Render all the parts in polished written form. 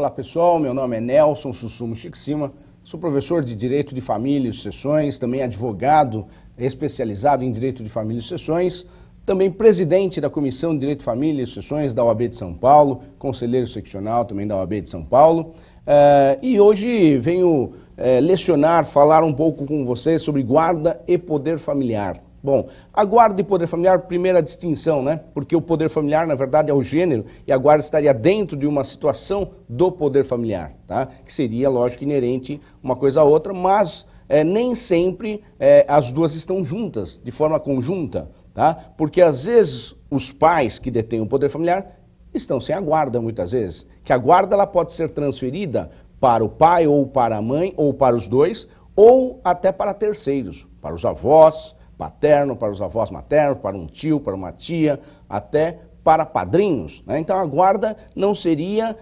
Olá pessoal, meu nome é Nelson Sussumo Chixima, sou professor de Direito de Família e Sucessões, também advogado especializado em Direito de Família e Sucessões, também presidente da Comissão de Direito de Família e Sucessões da OAB de São Paulo, conselheiro seccional também da OAB de São Paulo, e hoje venho lecionar, falar um pouco com vocês sobre guarda e poder familiar. Bom, a guarda e poder familiar, primeira distinção, né? Porque o poder familiar, na verdade, é o gênero e a guarda estaria dentro de uma situação do poder familiar, tá? Que seria, lógico, inerente uma coisa a outra, mas nem sempre as duas estão juntas, de forma conjunta, tá? Porque às vezes os pais que detêm o poder familiar estão sem a guarda, muitas vezes. Que a guarda ela pode ser transferida para o pai ou para a mãe, ou para os dois, ou até para terceiros, para os avós paterno, para os avós maternos, para um tio, para uma tia, até para padrinhos, né? Então a guarda não seria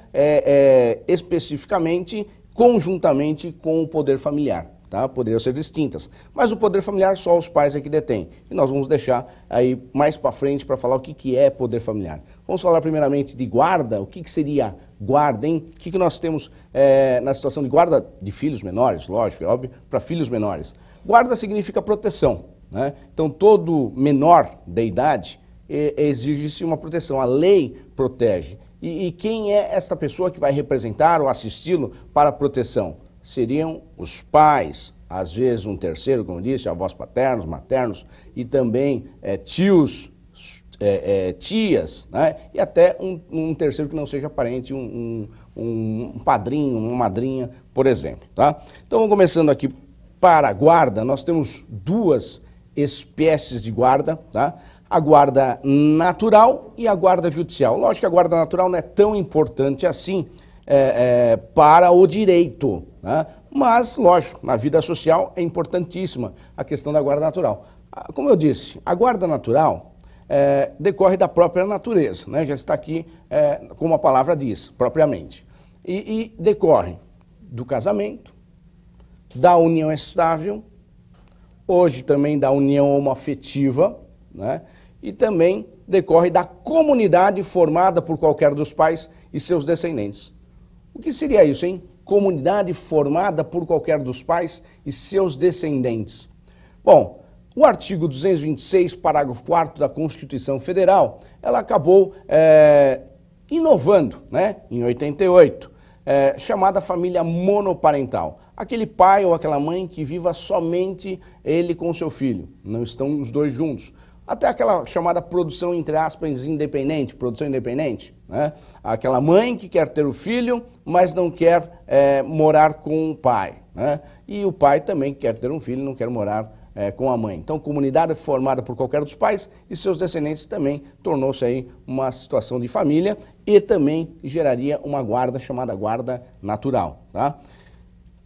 especificamente, conjuntamente com o poder familiar, tá? Poderiam ser distintas, mas o poder familiar só os pais é que detêm. E nós vamos deixar aí mais para frente para falar o que é poder familiar. Vamos falar primeiramente de guarda, o que seria guarda, hein? O que nós temos na situação de guarda de filhos menores, lógico, é óbvio, para filhos menores. Guarda significa proteção. Né? Então, todo menor de idade exige-se uma proteção. A lei protege. E quem é essa pessoa que vai representar ou assisti-lo para a proteção? Seriam os pais, às vezes um terceiro, como eu disse, avós paternos, maternos, e também tios, tias, né? E até um terceiro que não seja parente, um padrinho, uma madrinha, por exemplo. Tá? Então, vamos começando aqui para a guarda. Nós temos duas espécies de guarda, tá? A guarda natural e a guarda judicial. Lógico que a guarda natural não é tão importante assim para o direito, né? Mas, lógico, na vida social é importantíssima a questão da guarda natural. Como eu disse, a guarda natural decorre da própria natureza, né? Já está aqui, como a palavra diz, propriamente. E decorre do casamento, da união estável, hoje também da união homoafetiva, né? E também decorre da comunidade formada por qualquer dos pais e seus descendentes. O que seria isso, hein? Comunidade formada por qualquer dos pais e seus descendentes. Bom, o artigo 226, parágrafo 4º da Constituição Federal, ela acabou inovando, né? Em 88, chamada família monoparental. Aquele pai ou aquela mãe que viva somente ele com o seu filho, não estão os dois juntos. Até aquela chamada produção, entre aspas, independente, produção independente, né? Aquela mãe que quer ter o filho, mas não quer morar com o pai, né? E o pai também quer ter um filho, não quer morar com a mãe. Então, comunidade formada por qualquer dos pais e seus descendentes também tornou-se aí uma situação de família e também geraria uma guarda chamada guarda natural, tá?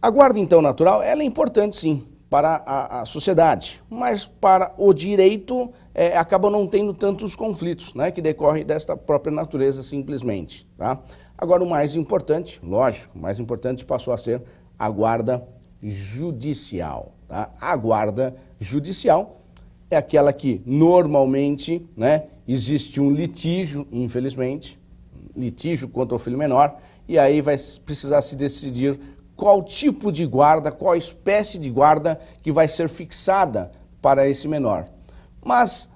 A guarda, então, natural, ela é importante, sim, para a sociedade, mas para o direito acaba não tendo tantos conflitos, né, que decorrem desta própria natureza, simplesmente. Tá? Agora, o mais importante, lógico, o mais importante passou a ser a guarda judicial. Tá? A guarda judicial é aquela que, normalmente, né, existe um litígio, infelizmente, litígio contra o filho menor, e aí vai precisar se decidir qual tipo de guarda, qual espécie de guarda que vai ser fixada para esse menor. Mas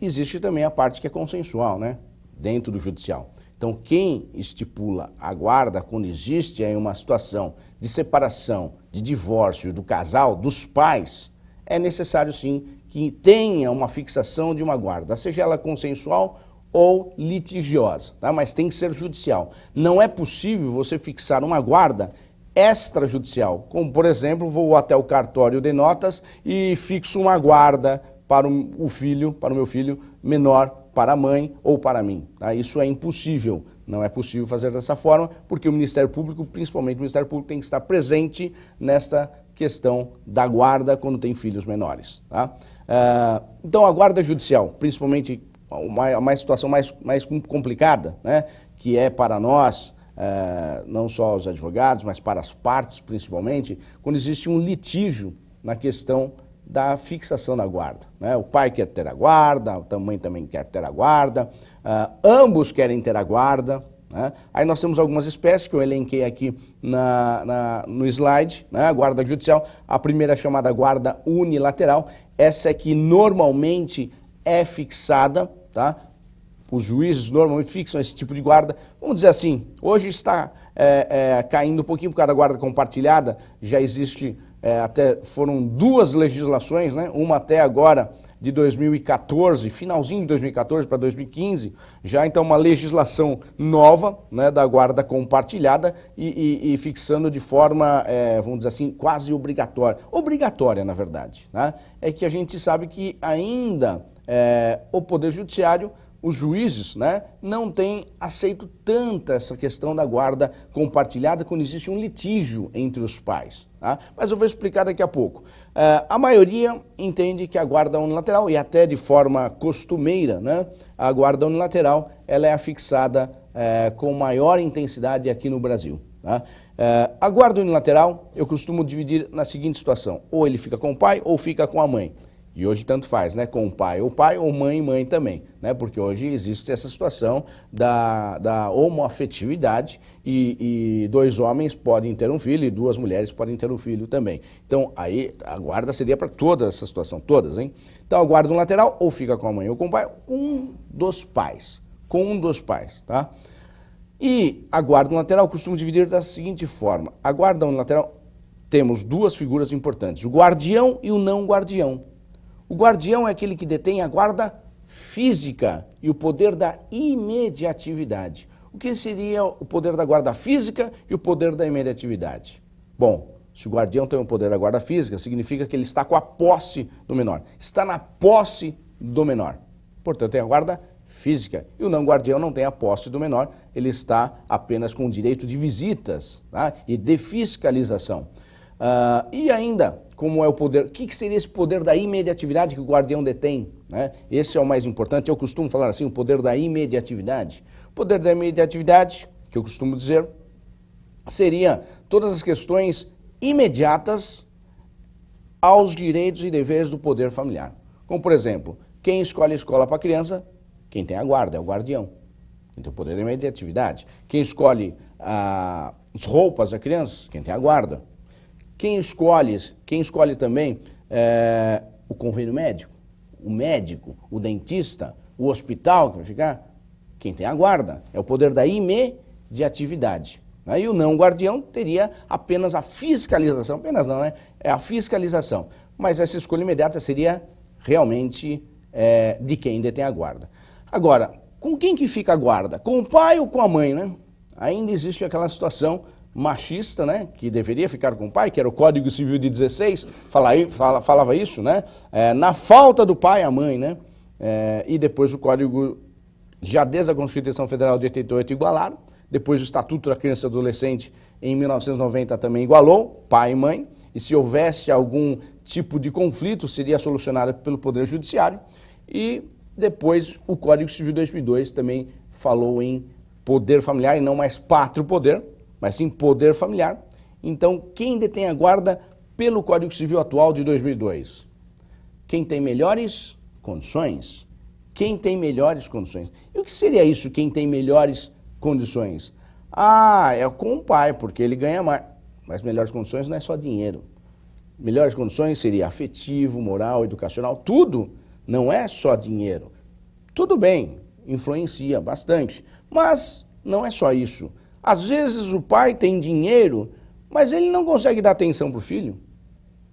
existe também a parte que é consensual, né? Dentro do judicial. Então, quem estipula a guarda quando existe aí uma situação de separação, de divórcio do casal, dos pais, é necessário sim que tenha uma fixação de uma guarda, seja ela consensual ou litigiosa, tá? Mas tem que ser judicial. Não é possível você fixar uma guarda extrajudicial, como, por exemplo, vou até o cartório de notas e fixo uma guarda para o filho, para o meu filho menor, para a mãe ou para mim. Tá? Isso é impossível. Não é possível fazer dessa forma, porque o Ministério Público, principalmente o Ministério Público, tem que estar presente nesta questão da guarda quando tem filhos menores. Tá? Então, a guarda judicial, principalmente uma situação mais complicada, né, que é para nós, não só os advogados, mas para as partes principalmente, quando existe um litígio na questão da fixação da guarda. Né? O pai quer ter a guarda, a mãe também quer ter a guarda, ambos querem ter a guarda, né? Aí nós temos algumas espécies que eu elenquei aqui no slide, né? A guarda judicial, a primeira é chamada guarda unilateral, essa é que normalmente é fixada, tá? Os juízes normalmente fixam esse tipo de guarda. Vamos dizer assim, hoje está caindo um pouquinho por causa da guarda compartilhada, já existe, foram duas legislações, né? Uma até agora de 2014, finalzinho de 2014 para 2015, já então uma legislação nova, né, da guarda compartilhada e fixando de forma, vamos dizer assim, quase obrigatória na verdade, né? É que a gente sabe que ainda o Poder Judiciário, os juízes, né, não têm aceito tanta essa questão da guarda compartilhada quando existe um litígio entre os pais, tá? Mas eu vou explicar daqui a pouco. A maioria entende que a guarda unilateral, e até de forma costumeira, né, a guarda unilateral ela é afixada com maior intensidade aqui no Brasil, tá? A guarda unilateral eu costumo dividir na seguinte situação: ou ele fica com o pai ou fica com a mãe. E hoje tanto faz, né? Com o pai, ou mãe também, né? Porque hoje existe essa situação da homoafetividade e dois homens podem ter um filho e duas mulheres podem ter um filho também. Então, aí a guarda seria para toda essa situação, todas, hein? Então, a guarda unilateral ou fica com a mãe ou com o pai, com um dos pais, tá? E a guarda unilateral costumo dividir da seguinte forma: a guarda unilateral temos duas figuras importantes, o guardião e o não guardião. O guardião é aquele que detém a guarda física e o poder da imediatividade. O que seria o poder da guarda física e o poder da imediatividade? Bom, se o guardião tem o poder da guarda física, significa que ele está com a posse do menor. Está na posse do menor. Portanto, tem a guarda física. E o não guardião não tem a posse do menor, ele está apenas com o direito de visitas, tá? E de fiscalização. E ainda, como é o poder, o que seria esse poder da imediatividade que o guardião detém, né? Esse é o mais importante, eu costumo falar assim, o poder da imediatividade. O poder da imediatividade, que eu costumo dizer, seria todas as questões imediatas aos direitos e deveres do poder familiar. Como, por exemplo, quem escolhe a escola para a criança, quem tem a guarda, é o guardião. Então, o poder da imediatividade. Quem escolhe as roupas da criança, quem tem a guarda. Quem escolhe também o convênio médico, o médico, o dentista, o hospital que vai ficar, quem tem a guarda, é o poder da imediatividade. Aí o não guardião teria apenas a fiscalização, apenas não, né? É a fiscalização. Mas essa escolha imediata seria realmente de quem detém a guarda. Agora, com quem que fica a guarda? Com o pai ou com a mãe, né? Ainda existe aquela situação machista, né, que deveria ficar com o pai, que era o Código Civil de 16, falava isso, né, na falta do pai, a mãe, né, e depois o Código, já desde a Constituição Federal de 88 igualaram, depois o Estatuto da Criança e Adolescente em 1990 também igualou, pai e mãe, e se houvesse algum tipo de conflito seria solucionado pelo Poder Judiciário, e depois o Código Civil de 2002 também falou em poder familiar e não mais pátrio poder, mas sim poder familiar. Então, quem detém a guarda pelo Código Civil atual de 2002? Quem tem melhores condições? Quem tem melhores condições? E o que seria isso, quem tem melhores condições? É com o pai, porque ele ganha mais. Mas melhores condições não é só dinheiro. Melhores condições seria afetivo, moral, educacional, tudo não é só dinheiro. Tudo bem, influencia bastante, mas não é só isso. Às vezes o pai tem dinheiro, mas ele não consegue dar atenção para o filho,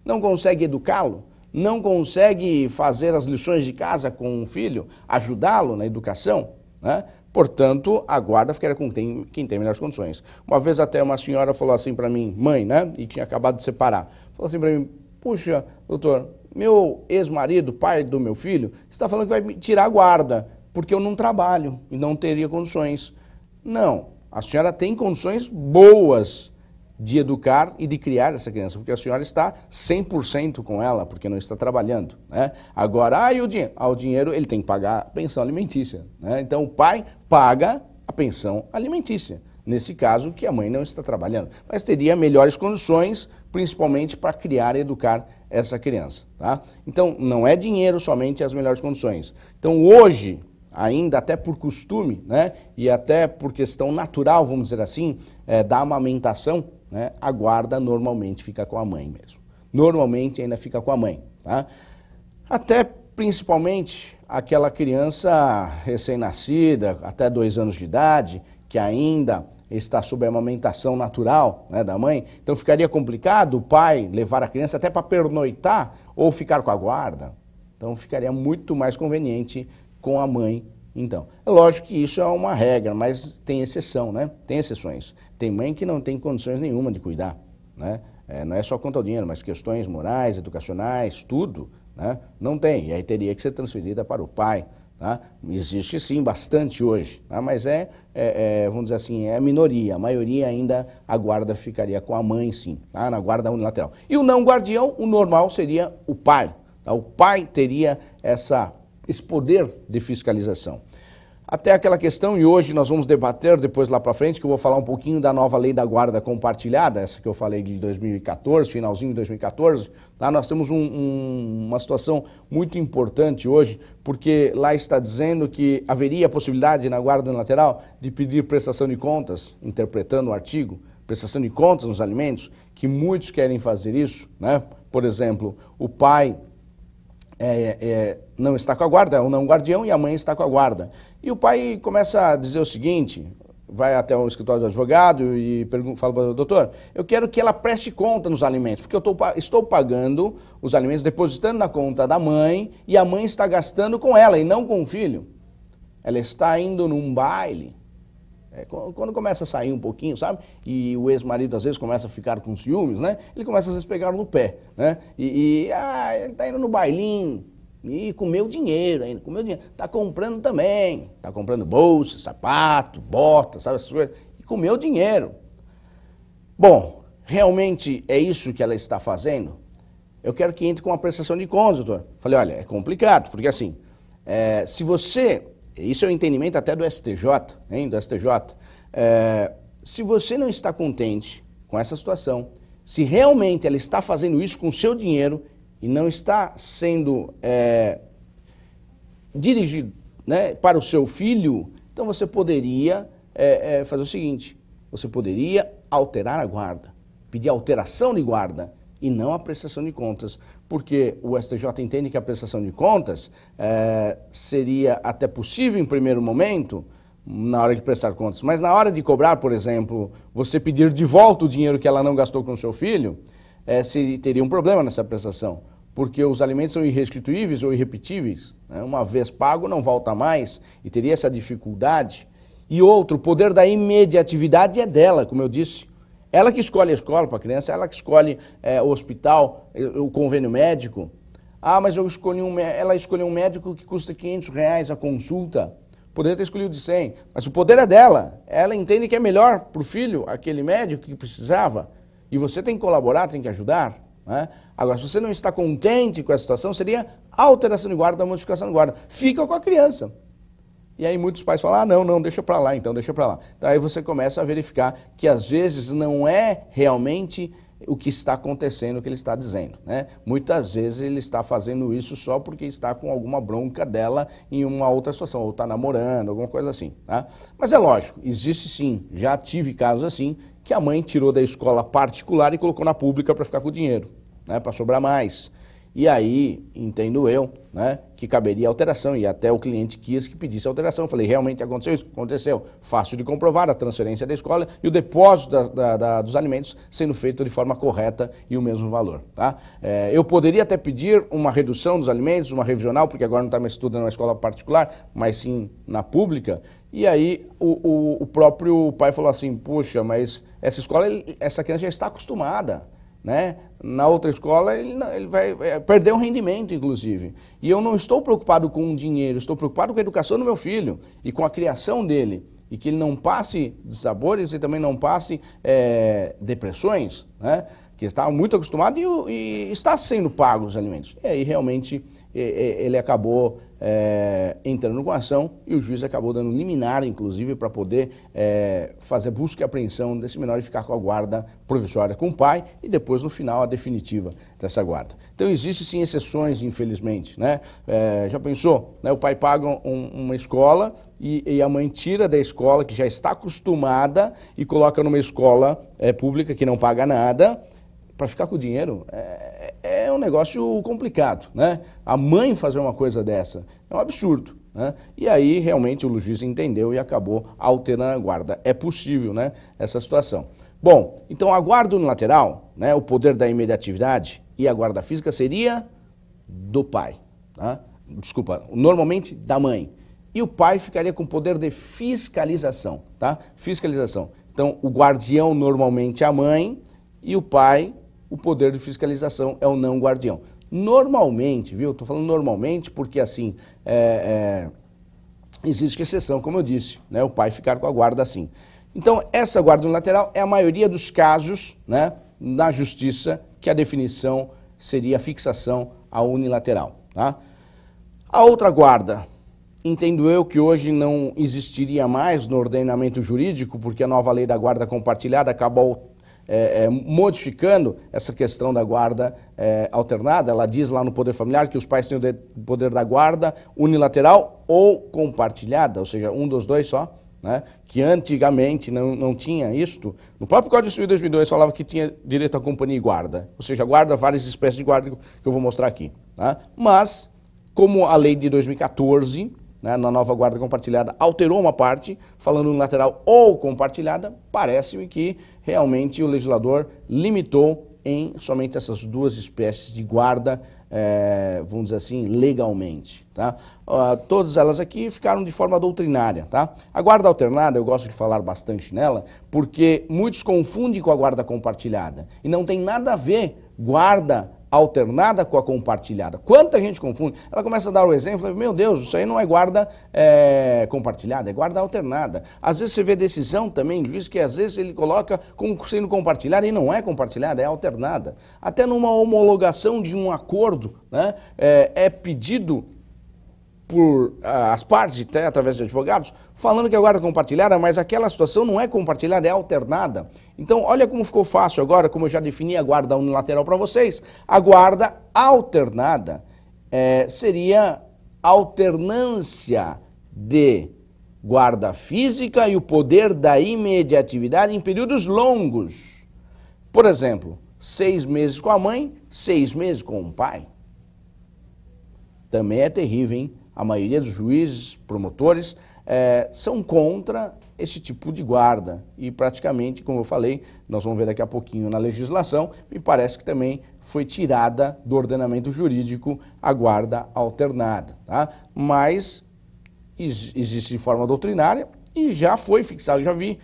não consegue educá-lo, não consegue fazer as lições de casa com o filho, ajudá-lo na educação, né? Portanto, a guarda ficaria com quem tem melhores condições. Uma vez até uma senhora falou assim para mim, mãe, né, e tinha acabado de separar, falou assim para mim: puxa, doutor, meu ex-marido, pai do meu filho, está falando que vai me tirar a guarda, porque eu não trabalho e não teria condições. Não. A senhora tem condições boas de educar e de criar essa criança, porque a senhora está 100% com ela, porque não está trabalhando, né? Agora, e o dinheiro? O dinheiro ele tem que pagar a pensão alimentícia, né? Então o pai paga a pensão alimentícia, nesse caso que a mãe não está trabalhando, mas teria melhores condições, principalmente para criar e educar essa criança, tá? Então não é dinheiro somente as melhores condições. Então hoje, ainda até por costume, né, e até por questão natural, vamos dizer assim, da amamentação, né, a guarda normalmente fica com a mãe mesmo. Normalmente ainda fica com a mãe, tá? Até principalmente aquela criança recém-nascida, até 2 anos de idade, que ainda está sob a amamentação natural, né, da mãe. Então ficaria complicado o pai levar a criança até para pernoitar ou ficar com a guarda. Então ficaria muito mais conveniente com a mãe, então. É lógico que isso é uma regra, mas tem exceção, né? Tem exceções. Tem mãe que não tem condições nenhuma de cuidar, né? Não é só quanto ao dinheiro, mas questões morais, educacionais, tudo, né? Não tem, e aí teria que ser transferida para o pai, tá? Existe sim bastante hoje, tá? Mas vamos dizer assim, é a minoria, a maioria ainda a guarda ficaria com a mãe sim, tá? Na guarda unilateral. E o não guardião, o normal seria o pai, tá? O pai teria esse poder de fiscalização. Até aquela questão, e hoje nós vamos debater depois lá para frente, que eu vou falar um pouquinho da nova lei da guarda compartilhada, essa que eu falei de 2014, finalzinho de 2014, tá? Nós temos uma situação muito importante hoje, porque lá está dizendo que haveria a possibilidade na guarda unilateral de pedir prestação de contas, interpretando o artigo, prestação de contas nos alimentos, que muitos querem fazer isso, né? Por exemplo, o pai não está com a guarda, é um não guardião, e a mãe está com a guarda. E o pai começa a dizer o seguinte, vai até o escritório do advogado e fala para o doutor, eu quero que ela preste conta nos alimentos, porque eu estou pagando os alimentos, depositando na conta da mãe, e a mãe está gastando com ela e não com o filho. Ela está indo num baile. Quando começa a sair um pouquinho, sabe? E o ex-marido às vezes começa a ficar com ciúmes, né? Ele começa às vezes a pegar no pé, né? Ele tá indo no bailinho e comeu dinheiro ainda, comeu dinheiro. Tá comprando também, tá comprando bolsa, sapato, bota, sabe essas coisas? E comeu dinheiro. Bom, realmente é isso que ela está fazendo? Eu quero que entre com uma prestação de contas, doutor. Falei, olha, é complicado, porque assim, se você... Isso é o entendimento até do STJ, hein, do STJ. Se você não está contente com essa situação, se realmente ela está fazendo isso com o seu dinheiro e não está sendo dirigido, né, para o seu filho, então você poderia fazer o seguinte, você poderia alterar a guarda, pedir alteração de guarda, e não a prestação de contas, porque o STJ entende que a prestação de contas seria até possível em primeiro momento, na hora de prestar contas, mas na hora de cobrar, por exemplo, você pedir de volta o dinheiro que ela não gastou com o seu filho, teria um problema nessa prestação, porque os alimentos são irrestituíveis ou irrepetíveis, né? Uma vez pago não volta mais, e teria essa dificuldade. E outro, o poder da imediatividade é dela, como eu disse. Ela que escolhe a escola para a criança, ela que escolhe o hospital, o convênio médico. Ah, mas ela escolheu um médico que custa R$500 a consulta. Poderia ter escolhido de 100, mas o poder é dela. Ela entende que é melhor para o filho, aquele médico que precisava. E você tem que colaborar, tem que ajudar, né? Agora, se você não está contente com a situação, seria a alteração de guarda, a modificação de guarda. Fica com a criança. E aí muitos pais falam, não, deixa para lá, então deixa para lá. Então aí você começa a verificar que às vezes não é realmente o que está acontecendo, o que ele está dizendo, né? Muitas vezes ele está fazendo isso só porque está com alguma bronca dela em uma outra situação, ou está namorando, alguma coisa assim, tá? Mas é lógico, existe sim, já tive casos assim, que a mãe tirou da escola particular e colocou na pública para ficar com o dinheiro, né? Para sobrar mais. E aí, entendo eu, né, que caberia alteração, e até o cliente quis que pedisse alteração. Eu falei, realmente aconteceu isso? Aconteceu. Fácil de comprovar a transferência da escola e o depósito dos alimentos sendo feito de forma correta e o mesmo valor. Tá? Eu poderia até pedir uma redução dos alimentos, uma revisional, porque agora não está mais estudando na escola particular, mas sim na pública. E aí o próprio pai falou assim, puxa, mas essa escola, essa criança já está acostumada, né? Na outra escola ele vai perder o rendimento, inclusive. E eu não estou preocupado com o dinheiro, estou preocupado com a educação do meu filho e com a criação dele. E que ele não passe dissabores e também não passe depressões, né? que estava muito acostumado e está sendo pago os alimentos. E aí realmente ele acabou entrando com ação e o juiz acabou dando liminar, inclusive, para poder fazer busca e apreensão desse menor e ficar com a guarda provisória com o pai e depois, no final, a definitiva dessa guarda. Então, existem sim exceções, infelizmente, né? Já pensou? Né? O pai paga uma escola e a mãe tira da escola, que já está acostumada, e coloca numa escola pública que não paga nada, para ficar com o dinheiro. É um negócio complicado, né? A mãe fazer uma coisa dessa é um absurdo, né? E aí realmente o juiz entendeu e acabou alterando a guarda. É possível, né, essa situação. Bom, então a guarda unilateral, né, o poder da imediatividade e a guarda física seria do pai, tá? Desculpa, normalmente da mãe. E o pai ficaria com o poder de fiscalização, tá? Fiscalização. Então o guardião normalmente é a mãe e o pai, o poder de fiscalização é o não guardião. Normalmente, viu? Estou falando normalmente porque, assim, existe exceção, como eu disse, né? O pai ficar com a guarda assim. Então, essa guarda unilateral é a maioria dos casos, né, na justiça, que a definição seria a fixação à unilateral, tá? A outra guarda, entendo eu que hoje não existiria mais no ordenamento jurídico, porque a nova lei da guarda compartilhada acabou modificando essa questão da guarda alternada. Ela diz lá no poder familiar que os pais têm o poder da guarda unilateral ou compartilhada, ou seja, um dos dois só, né? Que antigamente não tinha isto. No próprio Código Civil de 2002 falava que tinha direito à companhia e guarda, ou seja, guarda, várias espécies de guarda que eu vou mostrar aqui, tá? Mas, como a lei de 2014... né, na nova guarda compartilhada, alterou uma parte, falando unilateral ou compartilhada, parece-me que realmente o legislador limitou em somente essas duas espécies de guarda, vamos dizer assim, legalmente, tá? Todas elas aqui ficaram de forma doutrinária, tá? A guarda alternada, eu gosto de falar bastante nela, porque muitos confundem com a guarda compartilhada, e não tem nada a ver guarda alternada com a compartilhada. Quanta gente confunde? Ela começa a dar o exemplo, fala, meu Deus, isso aí não é guarda compartilhada, é guarda alternada. Às vezes você vê decisão também, juiz, que às vezes ele coloca como sendo compartilhada e não é compartilhada, é alternada. Até numa homologação de um acordo, né, é pedido por as partes, até através de advogados, falando que a guarda é compartilhada, mas aquela situação não é compartilhada, é alternada. Então, olha como ficou fácil agora, como eu já defini a guarda unilateral para vocês. A guarda alternada seria alternância de guarda física e o poder da imediatividade em períodos longos. Por exemplo, 6 meses com a mãe, 6 meses com o pai. Também é terrível, hein? A maioria dos juízes, promotores, são contra esse tipo de guarda. E praticamente, como eu falei, nós vamos ver daqui a pouquinho na legislação, me parece que também foi tirada do ordenamento jurídico a guarda alternada, tá? Mas existe de forma doutrinária e já foi fixado, já vi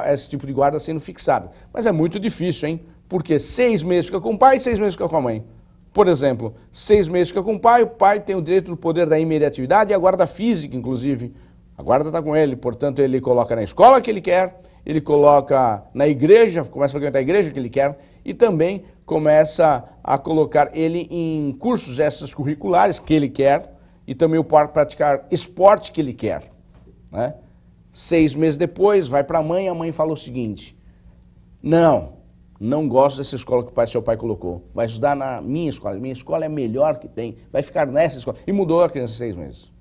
esse tipo de guarda sendo fixada. Mas é muito difícil, hein? Porque 6 meses fica com o pai e 6 meses fica com a mãe. Por exemplo, 6 meses fica com o pai tem o direito do poder da imediatividade e a guarda física, inclusive. A guarda está com ele, portanto, ele coloca na escola que ele quer, ele coloca na igreja, começa a frequentar a igreja que ele quer, e também começa a colocar ele em cursos extracurriculares que ele quer, e também pode praticar esporte que ele quer, né? 6 meses depois, vai para a mãe fala o seguinte, não gosto dessa escola que seu pai colocou, vai estudar na minha escola é a melhor que tem, vai ficar nessa escola. E mudou a criança em 6 meses,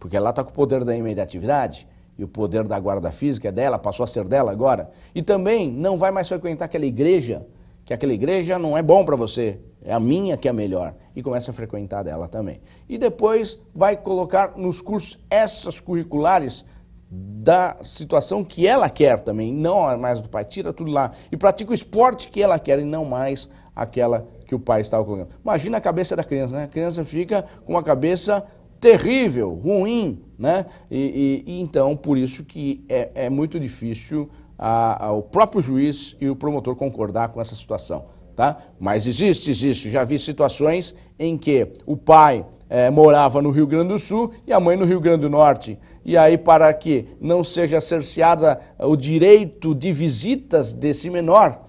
porque ela está com o poder da imediatividade e o poder da guarda física é dela, passou a ser dela agora. E também não vai mais frequentar aquela igreja, que aquela igreja não é bom para você, é a minha que é a melhor. E começa a frequentar dela também. E depois vai colocar nos cursos extracurriculares da situação que ela quer também, não mais do pai, tira tudo lá e pratica o esporte que ela quer e não mais aquela que o pai estava colocando. Imagina a cabeça da criança, né? A criança fica com uma cabeça terrível, ruim, né? E então, por isso que é muito difícil o próprio juiz e o promotor concordar com essa situação, tá? Mas existe, já vi situações em que o pai morava no Rio Grande do Sul e a mãe no Rio Grande do Norte. E aí, para que não seja cerceada o direito de visitas desse menor,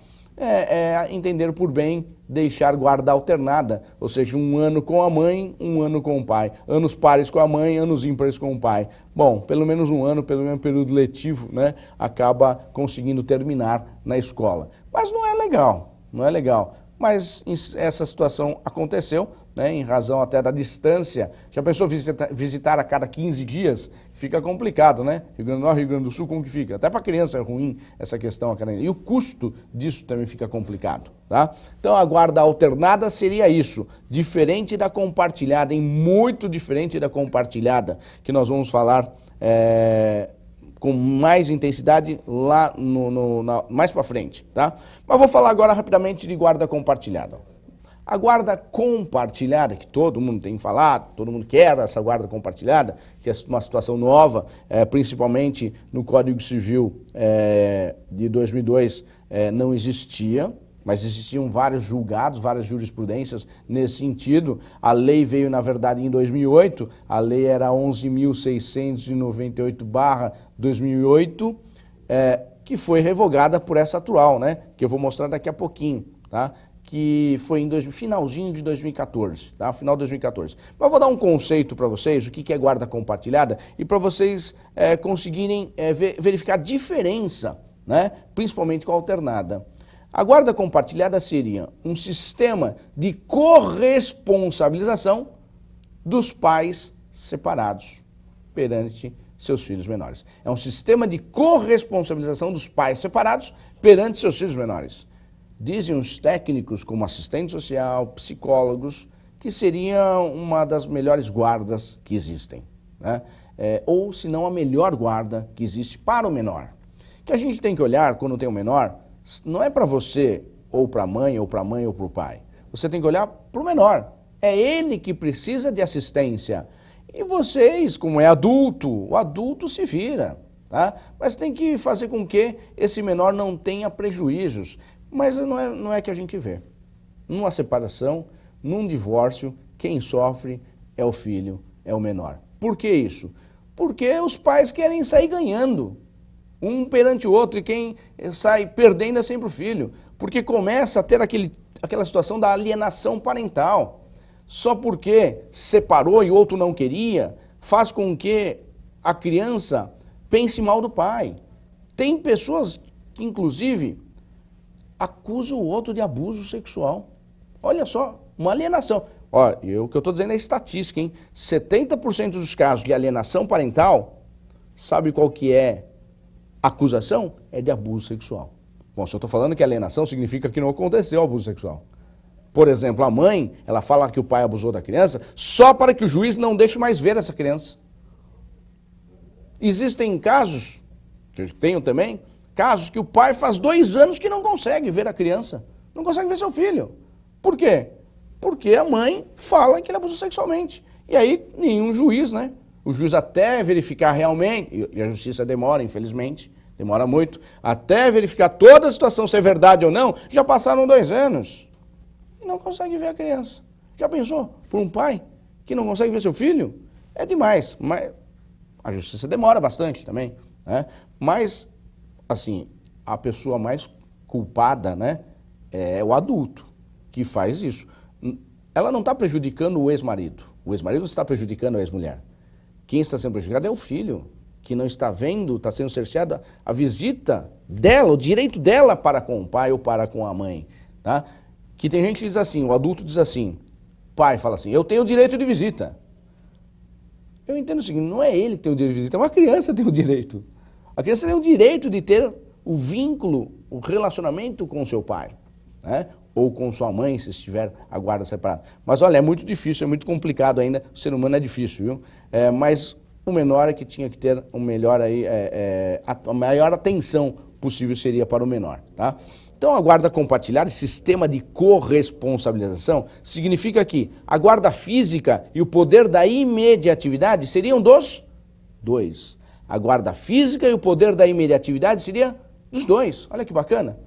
entender por bem deixar guarda alternada, ou seja, um ano com a mãe, um ano com o pai. Anos pares com a mãe, anos ímpares com o pai. Bom, pelo menos um ano, pelo menos um período letivo, né, acaba conseguindo terminar na escola. Mas não é legal, não é legal. Mas essa situação aconteceu, né, em razão até da distância. Já pensou visitar a cada 15 dias? Fica complicado, né? Rio Grande do Norte, Rio Grande do Sul, como que fica? Até para a criança é ruim essa questão. E o custo disso também fica complicado, tá? Então a guarda alternada seria isso, diferente da compartilhada, muito diferente da compartilhada, que nós vamos falar com mais intensidade lá mais para frente, tá? Mas vou falar agora rapidamente de guarda compartilhada. A guarda compartilhada, que todo mundo tem falado, todo mundo quer essa guarda compartilhada, que é uma situação nova, principalmente no Código Civil de 2002 não existia, mas existiam vários julgados, várias jurisprudências nesse sentido. A lei veio, na verdade, em 2008, a lei era 11.698/2008, que foi revogada por essa atual, né? Que eu vou mostrar daqui a pouquinho, tá? Que foi em finalzinho de 2014, tá? Final de 2014. Mas eu vou dar um conceito para vocês, o que é guarda compartilhada, e para vocês conseguirem verificar a diferença, né? Principalmente com a alternada. A guarda compartilhada seria um sistema de corresponsabilização dos pais separados perante seus filhos menores. É um sistema de corresponsabilização dos pais separados perante seus filhos menores. Dizem os técnicos, como assistente social, psicólogos, que seria uma das melhores guardas que existem, né? Ou, se não, a melhor guarda que existe para o menor. Que a gente tem que olhar, quando tem um menor, não é para você, ou para a mãe, ou para a mãe, ou para o pai. Você tem que olhar para o menor. É ele que precisa de assistência. E vocês, como é adulto, o adulto se vira, tá? Mas tem que fazer com que esse menor não tenha prejuízos. Mas não é que a gente vê. Numa separação, num divórcio, quem sofre é o filho, é o menor. Por que isso? Porque os pais querem sair ganhando, um perante o outro, e quem sai perdendo é sempre o filho. Porque começa a ter aquela situação da alienação parental. Só porque separou e o outro não queria, faz com que a criança pense mal do pai. Tem pessoas que, inclusive, acusam o outro de abuso sexual. Olha só, uma alienação. Olha, o que eu estou dizendo é estatística, hein? 70% dos casos de alienação parental, sabe qual que é a acusação? É de abuso sexual. Bom, se eu estou falando que alienação significa que não aconteceu abuso sexual. Por exemplo, a mãe, ela fala que o pai abusou da criança só para que o juiz não deixe mais ver essa criança. Existem casos, que eu tenho também, casos que o pai faz 2 anos que não consegue ver a criança, não consegue ver seu filho. Por quê? Porque a mãe fala que ele abusou sexualmente. E aí, nenhum juiz, né? O juiz até verificar realmente, e a justiça demora, infelizmente, demora muito, até verificar toda a situação, se é verdade ou não, já passaram 2 anos. E não consegue ver a criança. Já pensou? Por um pai que não consegue ver seu filho? É demais. Mas a justiça demora bastante também, né? Mas, assim, a pessoa mais culpada, né, é o adulto que faz isso. Ela não está prejudicando o ex-marido. O ex-marido está prejudicando a ex-mulher. Quem está sendo prejudicado é o filho, que não está vendo, está sendo cerceada a visita dela, o direito dela para com o pai ou para com a mãe, tá? Que tem gente que diz assim, o adulto diz assim, pai fala assim, eu tenho o direito de visita. Eu entendo o seguinte, não é ele que tem o direito de visita, é uma criança que tem o direito. A criança tem o direito de ter o vínculo, o relacionamento com o seu pai, né? Ou com sua mãe, se estiver a guarda separada. Mas olha, é muito difícil, é muito complicado ainda, o ser humano é difícil, viu? Mas o menor é que tinha que ter um melhor aí, a maior atenção possível seria para o menor, tá? Então a guarda compartilhada, sistema de corresponsabilização, significa que a guarda física e o poder da imediatividade seriam dos dois. A guarda física e o poder da imediatividade seria dos dois. Olha que bacana.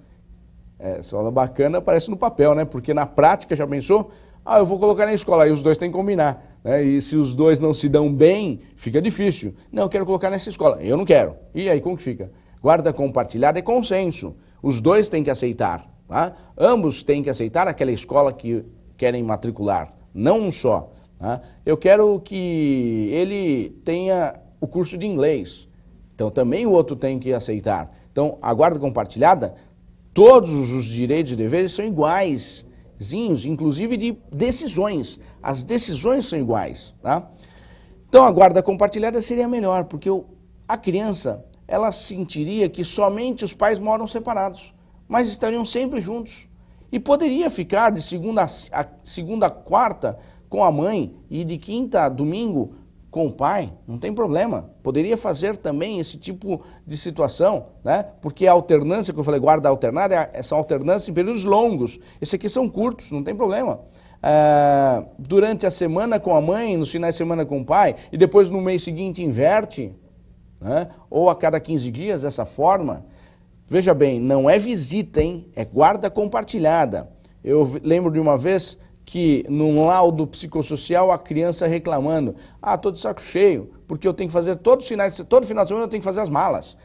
Se fala bacana, parece no papel, né? Porque na prática, já pensou? Ah, eu vou colocar na escola, aí os dois têm que combinar, né? E se os dois não se dão bem, fica difícil. Não, eu quero colocar nessa escola. Eu não quero. E aí, como que fica? Guarda compartilhada é consenso. Os dois têm que aceitar, tá? Ambos têm que aceitar aquela escola que querem matricular, não um só. Tá? Eu quero que ele tenha o curso de inglês, então também o outro tem que aceitar. Então, a guarda compartilhada, todos os direitos e deveres são iguaizinhos, inclusive de decisões. As decisões são iguais, tá? Então, a guarda compartilhada seria melhor, porque a criança, ela sentiria que somente os pais moram separados, mas estariam sempre juntos. E poderia ficar de segunda a quarta com a mãe e de quinta a domingo com o pai, não tem problema. Poderia fazer também esse tipo de situação, né? Porque a alternância, que eu falei, guarda alternada, são alternâncias em períodos longos. Esse aqui são curtos, não tem problema. Durante a semana com a mãe, nos finais de semana com o pai, e depois no mês seguinte inverte, né? Ou a cada 15 dias, dessa forma. Veja bem, não é visita, hein? É guarda compartilhada. Eu lembro de uma vez que num laudo psicossocial a criança reclamando, tô de saco cheio, porque eu tenho que fazer todo final de semana eu tenho que fazer as malas.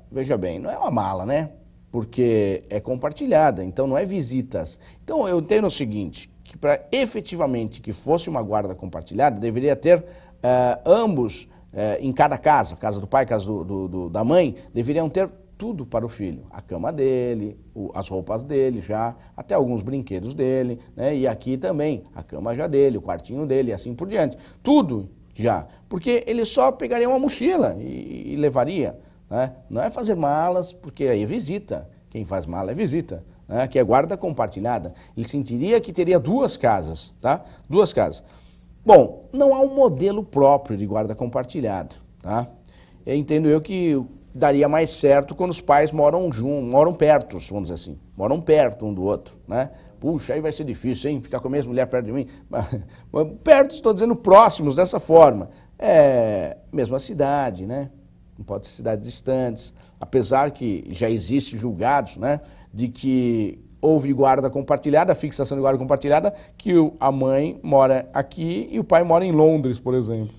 Veja bem, não é uma mala, né? Porque é compartilhada, então não é visitas. Então eu entendo o seguinte, que para efetivamente que fosse uma guarda compartilhada, deveria ter ambos em cada casa, casa do pai, casa da mãe, deveriam ter tudo para o filho, a cama dele, as roupas dele já, até alguns brinquedos dele, né? E aqui também, a cama já dele, o quartinho dele e assim por diante. Tudo já, porque ele só pegaria uma mochila e levaria, né? Não é fazer malas, porque aí é visita, quem faz mala é visita, né? Que é guarda compartilhada. Ele sentiria que teria duas casas, tá? Duas casas. Bom, não há um modelo próprio de guarda compartilhada, tá? Entendo eu que daria mais certo quando os pais moram juntos, moram perto, vamos dizer assim, moram perto um do outro, né? Puxa, aí vai ser difícil, hein? Ficar com a mesma mulher perto de mim. Perto, estou dizendo próximos, dessa forma. Mesma cidade, né? Não pode ser cidades distantes, apesar que já existem julgados, né? De que houve guarda compartilhada, fixação de guarda compartilhada, que a mãe mora aqui e o pai mora em Londres, por exemplo.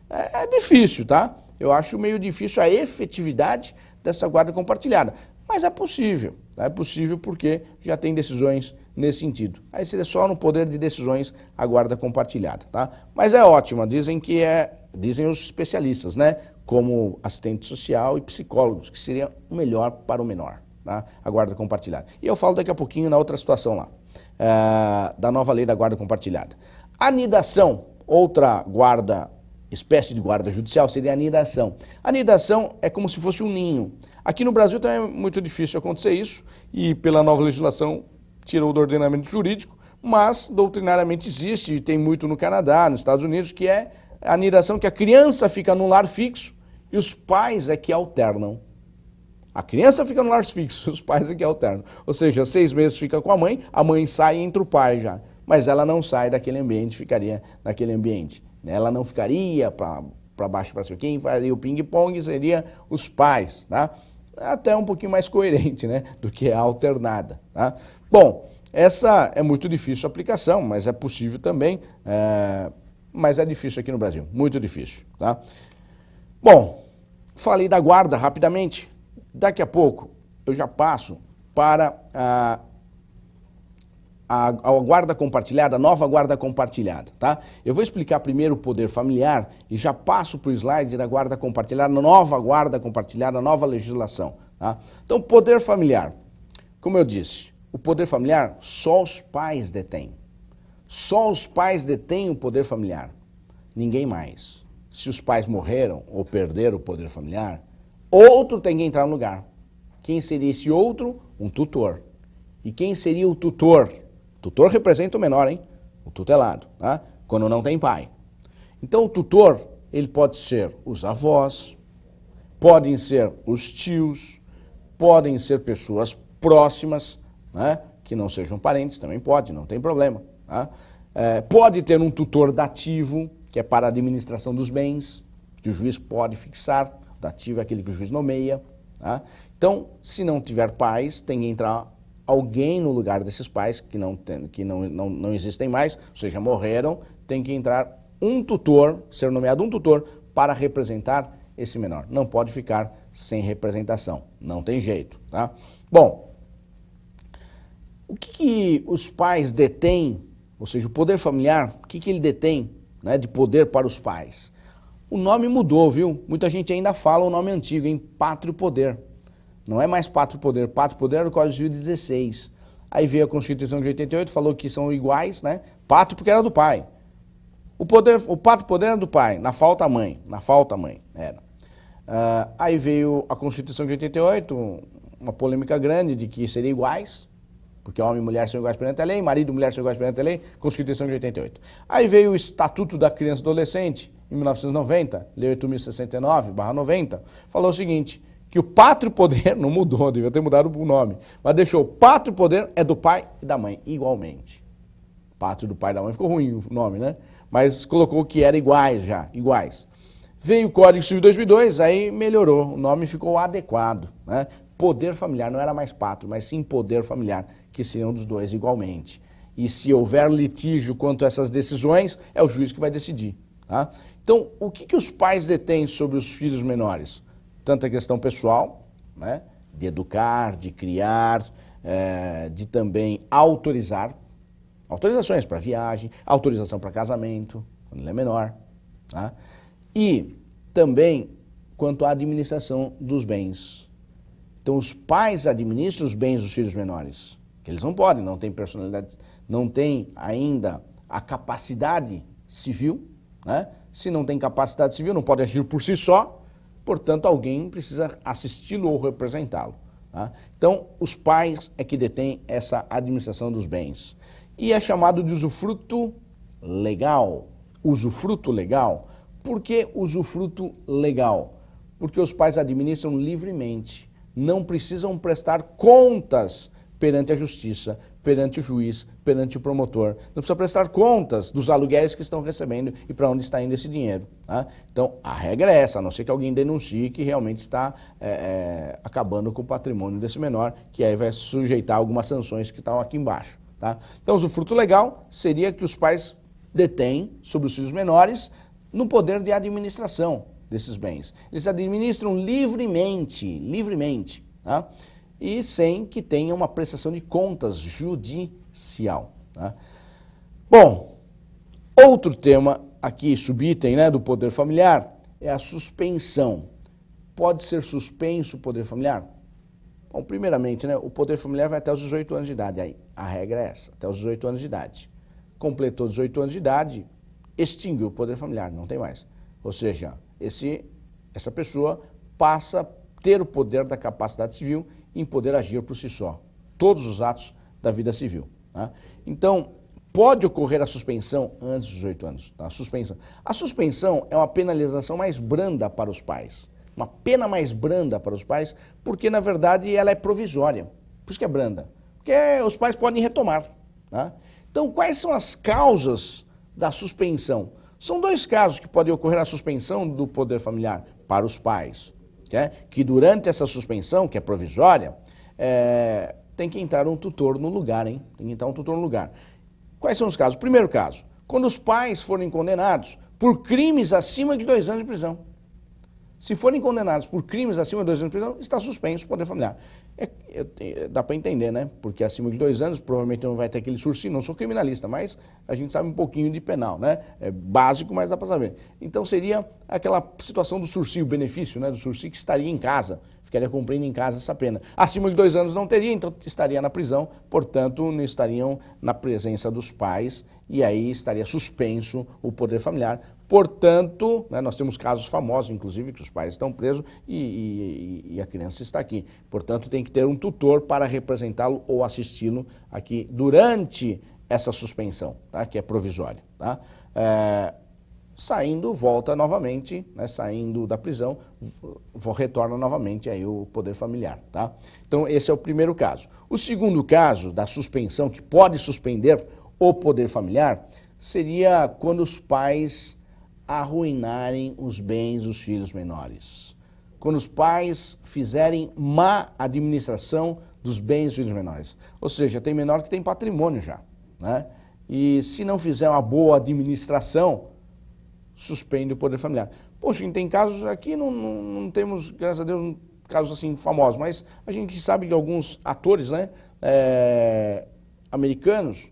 É difícil, tá? Eu acho meio difícil a efetividade dessa guarda compartilhada, mas é possível. Tá? É possível porque já tem decisões nesse sentido. Aí seria só no poder de decisões a guarda compartilhada. Tá? Mas é ótima, dizem os especialistas, né? Como assistente social e psicólogos, que seria o melhor para o menor, tá? A guarda compartilhada. E eu falo daqui a pouquinho na outra situação lá, da nova lei da guarda compartilhada. Anidação, outra espécie de guarda judicial, seria a anidação. A anidação é como se fosse um ninho. Aqui no Brasil também é muito difícil acontecer isso, e pela nova legislação tirou do ordenamento jurídico, mas doutrinariamente existe, e tem muito no Canadá, nos Estados Unidos, que é a anidação, que a criança fica no lar fixo e os pais é que alternam. A criança fica no lar fixo, os pais é que alternam. Ou seja, 6 meses fica com a mãe sai e entra o pai já. Mas ela não sai daquele ambiente, ficaria naquele ambiente. Ela não ficaria para baixo para cima. Quem faria o ping-pong seria os pais, tá? Até um pouquinho mais coerente, né, do que a alternada, tá? Bom, essa é muito difícil a aplicação, mas é possível também, mas é difícil aqui no Brasil, muito difícil, tá? Bom, falei da guarda rapidamente, daqui a pouco eu já passo para a guarda compartilhada, a nova guarda compartilhada, tá? Eu vou explicar primeiro o poder familiar e já passo para o slide da guarda compartilhada, nova guarda compartilhada, nova legislação, tá? Então, poder familiar, como eu disse, o poder familiar só os pais detêm. Só os pais detêm o poder familiar, ninguém mais. Se os pais morreram ou perderam o poder familiar, outro tem que entrar no lugar. Quem seria esse outro? Um tutor. E quem seria o tutor? O tutor representa o menor, hein? O tutelado, tá? Quando não tem pai. Então o tutor, ele pode ser os avós, podem ser os tios, podem ser pessoas próximas, né? Que não sejam parentes, também pode, não tem problema. Tá? Pode ter um tutor dativo, que é para a administração dos bens, que o juiz pode fixar. O dativo é aquele que o juiz nomeia. Tá? Então, se não tiver pais, tem que entrar alguém no lugar desses pais que não existem mais, ou seja, morreram, tem que entrar um tutor, ser nomeado um tutor para representar esse menor. Não pode ficar sem representação, não tem jeito. Tá? Bom, O que os pais detêm, ou seja, o poder familiar, o que ele detém, né, de poder para os pais? O nome mudou, viu? Muita gente ainda fala o nome antigo, hein? Pátrio poder. Não é mais pátrio poder. Pátrio poder era o Código Civil 16. Aí veio a Constituição de 88, falou que são iguais, né? Pátrio porque era do pai. O pátrio poder era do pai, na falta a mãe. Na falta a mãe, era. Aí veio a Constituição de 88, uma polêmica grande de que seriam iguais, porque homem e mulher são iguais perante a lei, marido e mulher são iguais perante a lei, Constituição de 88. Aí veio o Estatuto da Criança e Adolescente, em 1990, Lei 8.069/90, falou o seguinte, que o pátrio poder, não mudou, devia ter mudado o nome, mas deixou, o pátrio poder é do pai e da mãe, igualmente. Pátrio do pai e da mãe, ficou ruim o nome, né? Mas colocou que era iguais já, iguais. Veio o Código Civil 2002, aí melhorou, o nome ficou adequado, né? Poder familiar, não era mais pátrio, mas sim poder familiar, que seriam dos dois igualmente. E se houver litígio quanto a essas decisões, é o juiz que vai decidir. Tá? Então, o que os pais detêm sobre os filhos menores? Tanto a questão pessoal, né? De educar, de criar, de também autorizar, autorizações para viagem, autorização para casamento, quando ele é menor, tá? E também quanto à administração dos bens. Então, os pais administram os bens dos filhos menores, que eles não podem, não têm personalidade, não têm ainda a capacidade civil, né? Se não tem capacidade civil, não pode agir por si só, portanto, alguém precisa assisti-lo ou representá-lo. Tá? Então, os pais é que detêm essa administração dos bens. E é chamado de usufruto legal. Usufruto legal. Por que usufruto legal? Porque os pais administram livremente. Não precisam prestar contas perante a justiça, perante o juiz, perante o promotor. Não precisa prestar contas dos aluguéis que estão recebendo e para onde está indo esse dinheiro. Tá? Então, a regra é essa, a não ser que alguém denuncie que realmente está acabando com o patrimônio desse menor, que aí vai sujeitar algumas sanções que estão aqui embaixo. Tá? Então, o usufruto legal seria que os pais detêm sobre os filhos menores no poder de administração desses bens. Eles administram livremente, tá? E sem que tenha uma prestação de contas judicial. Tá? Bom, outro tema aqui, subitem, né, do poder familiar, é a suspensão. Pode ser suspenso o poder familiar? Bom, primeiramente, né, o poder familiar vai até os 18 anos de idade, aí a regra é essa, até os 18 anos de idade. Completou 18 anos de idade, extinguiu o poder familiar, não tem mais. Ou seja, essa pessoa passa a ter o poder da capacidade civil em poder agir por si só. Todos os atos da vida civil. Tá? Então, pode ocorrer a suspensão antes dos 18 anos. Tá? A suspensão é uma penalização mais branda para os pais. Uma pena mais branda para os pais, porque, na verdade, ela é provisória. Por isso que é branda. Porque os pais podem retomar. Tá? Então, quais são as causas da suspensão? São dois casos que podem ocorrer a suspensão do poder familiar para os pais. Que durante essa suspensão, que é provisória, tem que entrar um tutor no lugar, hein? Tem que entrar um tutor no lugar. Quais são os casos? Primeiro caso, quando os pais forem condenados por crimes acima de 2 anos de prisão. Se forem condenados por crimes acima de 2 anos de prisão, está suspenso o poder familiar. Dá para entender, né? Porque acima de 2 anos, provavelmente não vai ter aquele sursinho. Não sou criminalista, mas a gente sabe um pouquinho de penal, né? É básico, mas dá para saber. Então seria aquela situação do sursinho, o benefício, né? Do sursinho que estaria em casa, ficaria cumprindo em casa essa pena. Acima de 2 anos não teria, então estaria na prisão, portanto não estariam na presença dos pais e aí estaria suspenso o poder familiar. Portanto, né, nós temos casos famosos, inclusive, que os pais estão presos e a criança está aqui. Portanto, tem que ter um tutor para representá-lo ou assisti-lo aqui durante essa suspensão, tá, que é provisória. Tá? Saindo, volta novamente, né, saindo da prisão, retorna novamente aí o poder familiar. Tá? Então, esse é o primeiro caso. O segundo caso da suspensão, que pode suspender o poder familiar, seria quando os pais arruinarem os bens dos filhos menores. Quando os pais fizerem má administração dos bens dos filhos menores. Ou seja, tem menor que tem patrimônio já. Né? E se não fizer uma boa administração, suspende o poder familiar. Poxa, tem casos aqui, não temos, graças a Deus, casos assim famosos, mas a gente sabe de alguns atores, né? americanos,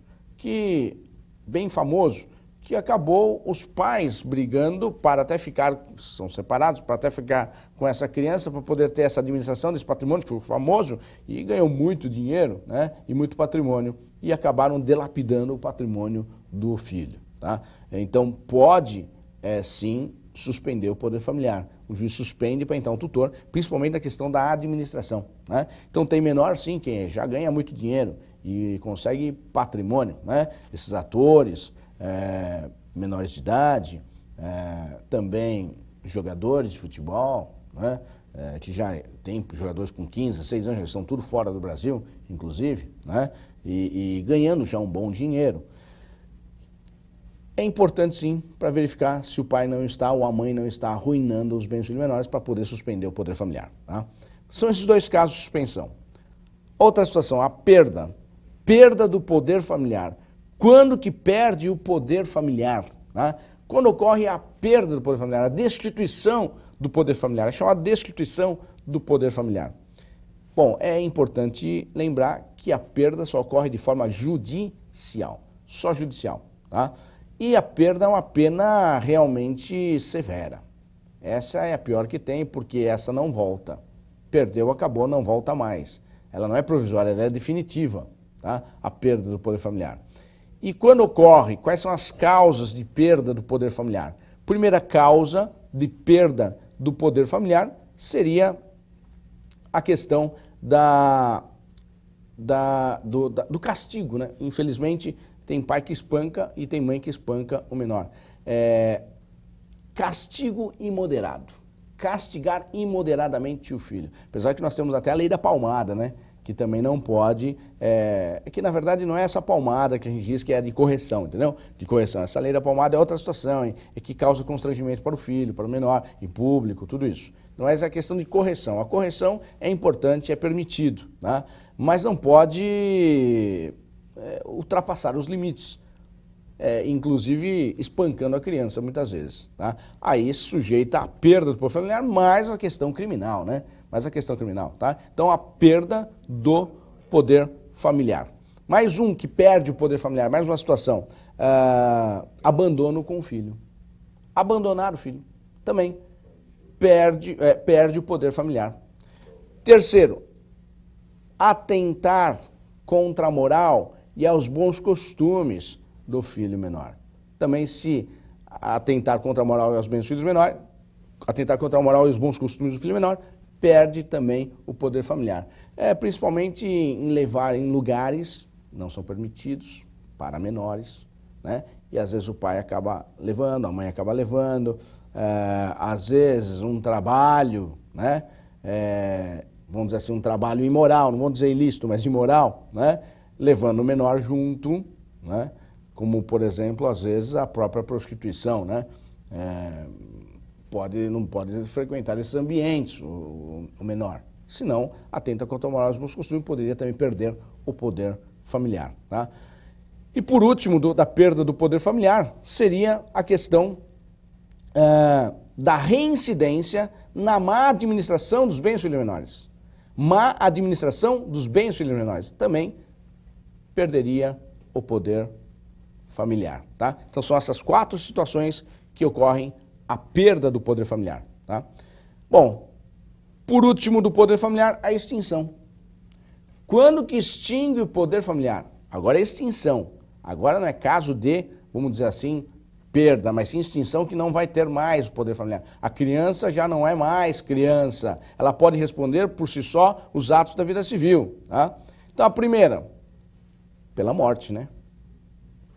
bem famoso, que acabou os pais brigando para até ficar, são separados, para até ficar com essa criança, para poder ter essa administração desse patrimônio, que foi famoso, e ganhou muito dinheiro, né, e muito patrimônio, e acabaram dilapidando o patrimônio do filho. Tá? Então, pode, sim, suspender o poder familiar. O juiz suspende para então o tutor, principalmente na questão da administração. Né? Então, tem menor, sim, que já ganha muito dinheiro e consegue patrimônio, né? Esses atores, menores de idade, também jogadores de futebol, né? Que já tem jogadores com 15, 16 anos, já estão tudo fora do Brasil, inclusive, né? E ganhando já um bom dinheiro. É importante, sim, para verificar se o pai não está ou a mãe não está arruinando os bens dos filhos menores para poder suspender o poder familiar. Tá? São esses dois casos de suspensão. Outra situação, a perda do poder familiar. Quando que perde o poder familiar? Tá? Quando ocorre a perda do poder familiar, a destituição do poder familiar, é chamada destituição do poder familiar. Bom, é importante lembrar que a perda só ocorre de forma judicial, só judicial, tá? E a perda é uma pena realmente severa. Essa é a pior que tem, porque essa não volta. Perdeu, acabou, não volta mais. Ela não é provisória, ela é definitiva, tá? A perda do poder familiar. E quando ocorre, quais são as causas de perda do poder familiar? Primeira causa de perda do poder familiar seria a questão do castigo, né? Infelizmente, tem pai que espanca e tem mãe que espanca o menor. Castigo imoderado. Castigar imoderadamente o filho. Apesar que nós temos até a lei da palmada, né? Que também não pode, que na verdade não é essa palmada que a gente diz que é de correção, entendeu? De correção. Essa lei da palmada é outra situação, é que causa constrangimento para o filho, para o menor, em público, tudo isso. Não é essa questão de correção. A correção é importante, é permitido, tá? Mas não pode ultrapassar os limites, inclusive espancando a criança muitas vezes. Tá? Aí sujeita à perda do poder familiar, mais a questão criminal, né? Mais a questão criminal, tá? Então a perda do poder familiar. Mais um que perde o poder familiar, mais uma situação, abandono com o filho. Abandonar o filho também perde o poder familiar. Terceiro, atentar contra a moral e aos bons costumes do filho menor. Também se atentar contra a moral e aos bens dos filhos menores, atentar contra a moral e os bons costumes do filho menor, perde também o poder familiar. Principalmente em levar em lugares não são permitidos para menores, né? E às vezes o pai acaba levando, a mãe acaba levando, às vezes um trabalho, né? Vamos dizer assim, um trabalho imoral, não vamos dizer ilícito, mas imoral, né? Levando o menor junto, né? Como, por exemplo, às vezes a própria prostituição, né? Não pode frequentar esses ambientes, o menor. Senão, atenta contra a moral e os bons costumes, poderia também perder o poder familiar. Tá? E por último, da perda do poder familiar, seria a questão da reincidência na má administração dos bens dos filhos menores. Má administração dos bens dos filhos menores também perderia o poder familiar. Tá? Então são essas 4 situações que ocorrem a perda do poder familiar. Tá? Bom, por último do poder familiar, a extinção. Quando que extingue o poder familiar? Agora é extinção. Agora não é caso de, vamos dizer assim, perda, mas sim extinção que não vai ter mais o poder familiar. A criança já não é mais criança. Ela pode responder por si só os atos da vida civil. Tá? Então a primeira, pela morte, né?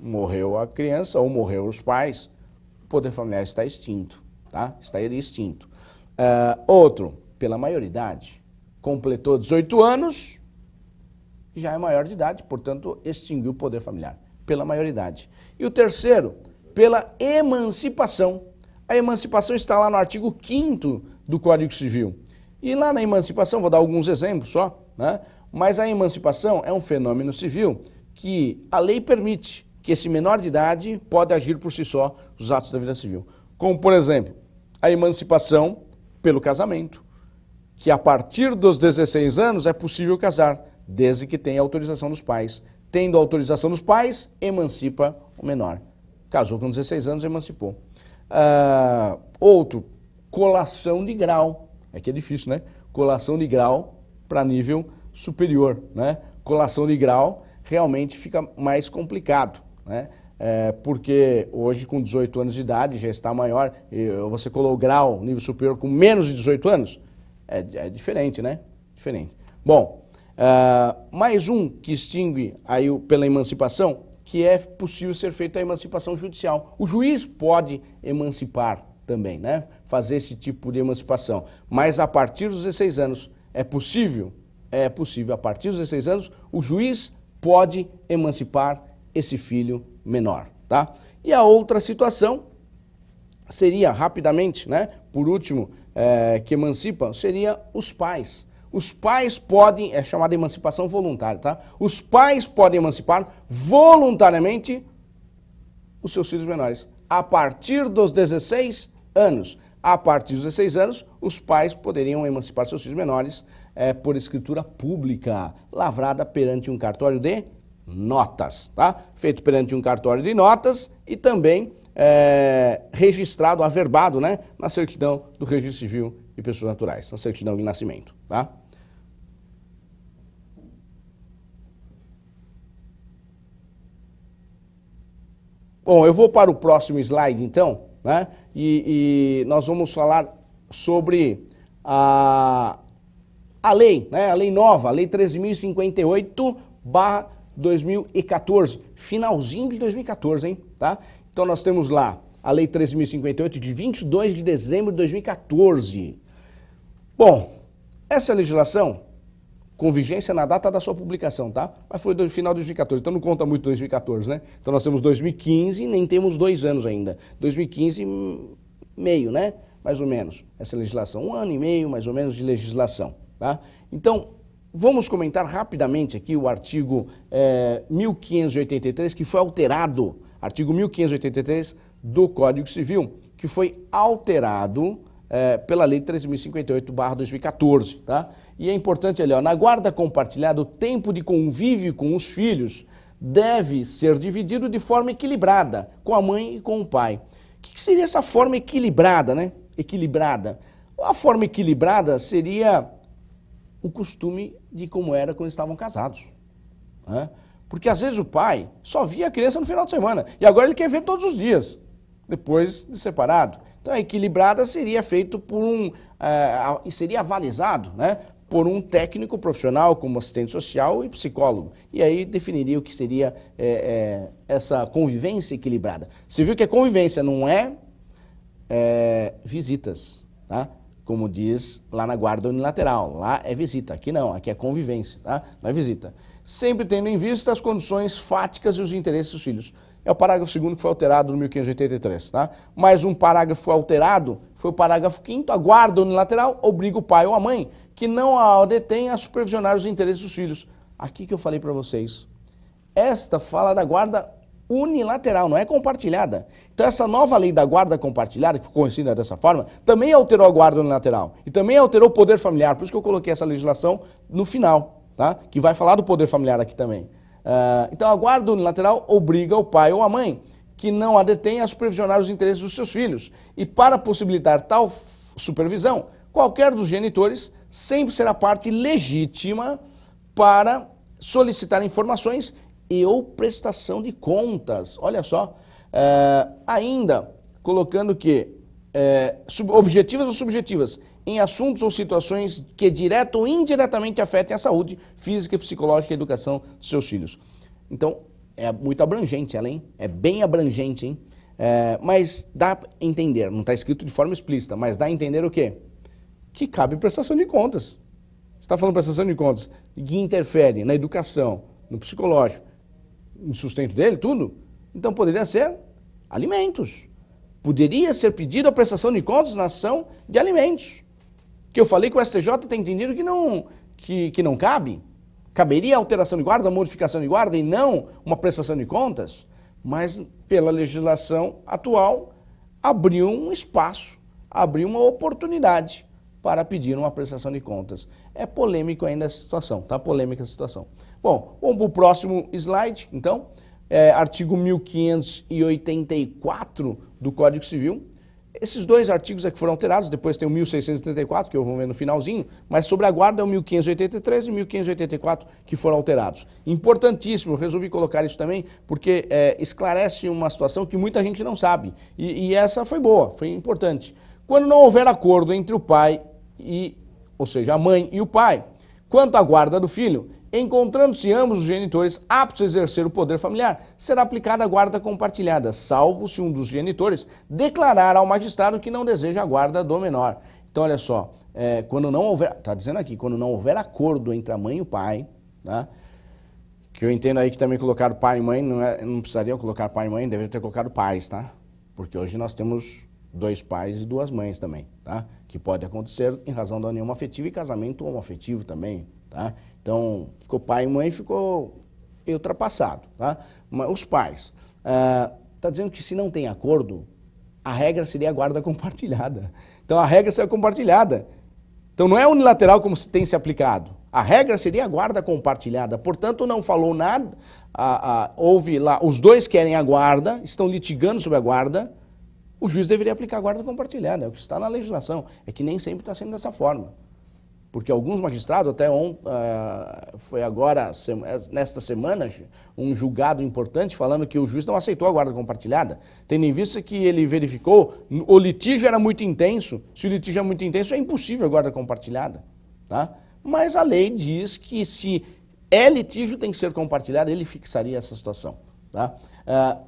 Morreu a criança ou morreu os pais, o poder familiar está extinto, tá? Está extinto. Outro, pela maioridade. Completou 18 anos, já é maior de idade, portanto, extinguiu o poder familiar, pela maioridade. E o terceiro, pela emancipação. A emancipação está lá no artigo 5º do Código Civil. E lá na emancipação, vou dar alguns exemplos só, né? Mas a emancipação é um fenômeno civil que a lei permite que esse menor de idade pode agir por si só os atos da vida civil. Como, por exemplo, a emancipação pelo casamento, que a partir dos 16 anos é possível casar, desde que tenha autorização dos pais, tendo autorização dos pais, emancipa o menor. Casou com 16 anos, emancipou. Outro, colação de grau. É que é difícil, né? Colação de grau para nível superior, né? Colação de grau realmente fica mais complicado, né? Porque hoje com 18 anos de idade já está maior, você colou o grau, nível superior com menos de 18 anos, é diferente, né? Diferente. Bom, mais um que extingue aí pela emancipação, que é possível ser feita a emancipação judicial. O juiz pode emancipar também, né? Fazer esse tipo de emancipação. Mas a partir dos 16 anos é possível? É possível. A partir dos 16 anos, o juiz pode emancipar esse filho menor, tá? E a outra situação seria, rapidamente, né? Por último, que emancipam, seria os pais. Os pais podem, é chamada emancipação voluntária, tá? Os pais podem emancipar voluntariamente os seus filhos menores. A partir dos 16 anos. A partir dos 16 anos, os pais poderiam emancipar seus filhos menores por escritura pública, lavrada perante um cartório de notas, tá? Feito perante um cartório de notas e também registrado, averbado, né? Na certidão do Registro Civil e Pessoas Naturais, na certidão de nascimento, tá? Bom, eu vou para o próximo slide, então, né? E nós vamos falar sobre a lei, né? A lei nova, a lei 13.058/2014, finalzinho de 2014, hein? Tá? Então nós temos lá a lei 13.058 de 22 de dezembro de 2014. Bom, essa legislação com vigência na data da sua publicação, tá? Mas foi do final de 2014, então não conta muito 2014, né? Então nós temos 2015, nem temos 2 anos ainda. 2015, meio, né? Mais ou menos, essa legislação. 1 ano e meio, mais ou menos, de legislação, tá? Então, vamos comentar rapidamente aqui o artigo 1583, que foi alterado, artigo 1583 do Código Civil, que foi alterado pela lei 13.058/2014, tá? E é importante ali, ó, na guarda compartilhada, o tempo de convívio com os filhos deve ser dividido de forma equilibrada, com a mãe e com o pai. O que seria essa forma equilibrada, né? Equilibrada. A forma equilibrada seria o costume de como era quando estavam casados, né? Porque às vezes o pai só via a criança no final de semana, e agora ele quer ver todos os dias, depois de separado. Então a equilibrada seria feito por e seria avalizado, né, por um técnico profissional como assistente social e psicólogo. E aí definiria o que seria essa convivência equilibrada. Você viu que a convivência não é visitas, tá? Como diz lá na guarda unilateral. Lá é visita, aqui não, aqui é convivência, tá? Não é visita. Sempre tendo em vista as condições fáticas e os interesses dos filhos. É o parágrafo 2º que foi alterado no 1583, tá? Mais um parágrafo foi alterado, foi o parágrafo 5º, a guarda unilateral obriga o pai ou a mãe que não a detém a supervisionar os interesses dos filhos. Aqui que eu falei para vocês. Esta fala da guarda unilateral, não é compartilhada. Então essa nova lei da guarda compartilhada, que ficou conhecida dessa forma, também alterou a guarda unilateral. E também alterou o poder familiar, por isso que eu coloquei essa legislação no final, tá? Que vai falar do poder familiar aqui também. Então a guarda unilateral obriga o pai ou a mãe que não a detém a supervisionar os interesses dos seus filhos. E para possibilitar tal supervisão, qualquer dos genitores sempre será parte legítima para solicitar informações e ou prestação de contas. Olha só, ainda colocando que objetivas ou subjetivas em assuntos ou situações que direta ou indiretamente afetem a saúde física, psicológica e educação dos seus filhos. Então, é muito abrangente ela, hein? É bem abrangente, hein? Mas dá a entender, não está escrito de forma explícita, mas dá a entender o quê? Que cabe prestação de contas. Você está falando prestação de contas que interfere na educação, no psicológico, no sustento dele, tudo. Então poderia ser alimentos. Poderia ser pedido a prestação de contas na ação de alimentos. Que eu falei que o STJ tem entendido que não cabe. Caberia alteração de guarda, modificação de guarda e não uma prestação de contas. Mas pela legislação atual abriu um espaço, abriu uma oportunidade para pedir uma prestação de contas. É polêmico ainda essa situação, tá? Polêmica a situação. Bom, vamos para o próximo slide, então. Artigo 1584 do Código Civil. Esses dois artigos é que foram alterados, depois tem o 1634, que eu vou ver no finalzinho, mas sobre a guarda é o 1583 e 1584 que foram alterados. Importantíssimo, eu resolvi colocar isso também, porque esclarece uma situação que muita gente não sabe, e essa foi boa, foi importante. Quando não houver acordo entre o pai, ou seja, a mãe e o pai, quanto à guarda do filho, encontrando-se ambos os genitores aptos a exercer o poder familiar, será aplicada a guarda compartilhada, salvo se um dos genitores declarar ao magistrado que não deseja a guarda do menor. Então, olha só, quando não houver, está dizendo aqui, quando não houver acordo entre a mãe e o pai, tá? Que eu entendo aí que também colocaram pai e mãe, não precisariam colocar pai e mãe, deveriam ter colocado pais, tá? Porque hoje nós temos 2 pais e 2 mães também, tá? Que pode acontecer em razão da união afetiva e casamento homoafetivo também, tá? Então, ficou pai e mãe, ficou ultrapassado, tá? Mas os pais, está dizendo que se não tem acordo, a regra seria a guarda compartilhada. Então, a regra seria compartilhada. Então, não é unilateral como tem se aplicado. A regra seria a guarda compartilhada. Portanto, não falou nada, houve lá, os dois querem a guarda, estão litigando sobre a guarda, o juiz deveria aplicar a guarda compartilhada, é o que está na legislação. É que nem sempre está sendo dessa forma. Porque alguns magistrados, até foi agora, nesta semana, um julgado importante falando que o juiz não aceitou a guarda compartilhada, tendo em vista que ele verificou, o litígio era muito intenso, se o litígio é muito intenso, é impossível a guarda compartilhada. Tá? Mas a lei diz que se litígio tem que ser compartilhado, ele fixaria essa situação. Tá?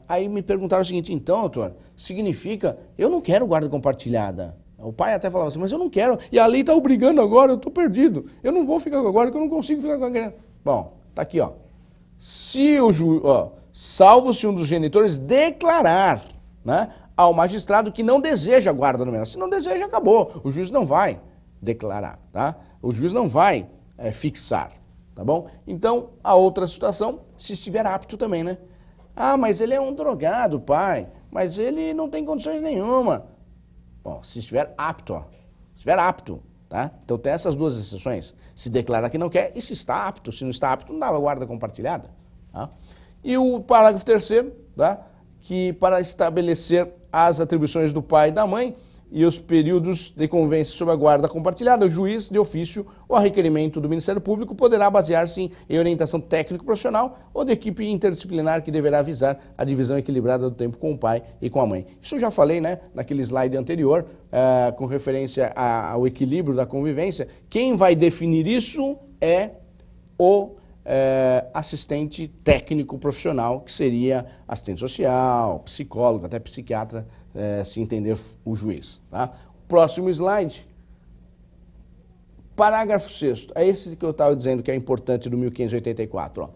Aí me perguntaram o seguinte, então, doutor, significa, eu não quero guarda compartilhada. O pai até falava assim, mas eu não quero, e a lei está obrigando agora, eu estou perdido. Eu não vou ficar com a guarda, porque eu não consigo ficar com a criança. Bom, tá aqui, ó. Se o juiz, salvo se um dos genitores declarar, né, ao magistrado que não deseja a guarda do menor. Se não deseja, acabou. O juiz não vai declarar, tá? O juiz não vai fixar, tá bom? Então, a outra situação, se estiver apto também, né? Ah, mas ele é um drogado, pai, mas ele não tem condições nenhuma. Bom, se estiver apto, tá? Então tem essas duas exceções. Se declarar que não quer e se está apto. Se não está apto, não dá a guarda compartilhada. Tá? E o parágrafo 3º, tá? Que para estabelecer as atribuições do pai e da mãe e os períodos de convivência sob a guarda compartilhada, o juiz de ofício ou a requerimento do Ministério Público poderá basear-se em orientação técnico-profissional ou de equipe interdisciplinar que deverá visar a divisão equilibrada do tempo com o pai e com a mãe. Isso eu já falei, né, naquele slide anterior, com referência ao equilíbrio da convivência. Quem vai definir isso é o assistente técnico profissional, que seria assistente social, psicólogo, até psiquiatra, se entender o juiz. Tá? Próximo slide. Parágrafo 6º. É esse que eu estava dizendo que é importante do 1584. Ó.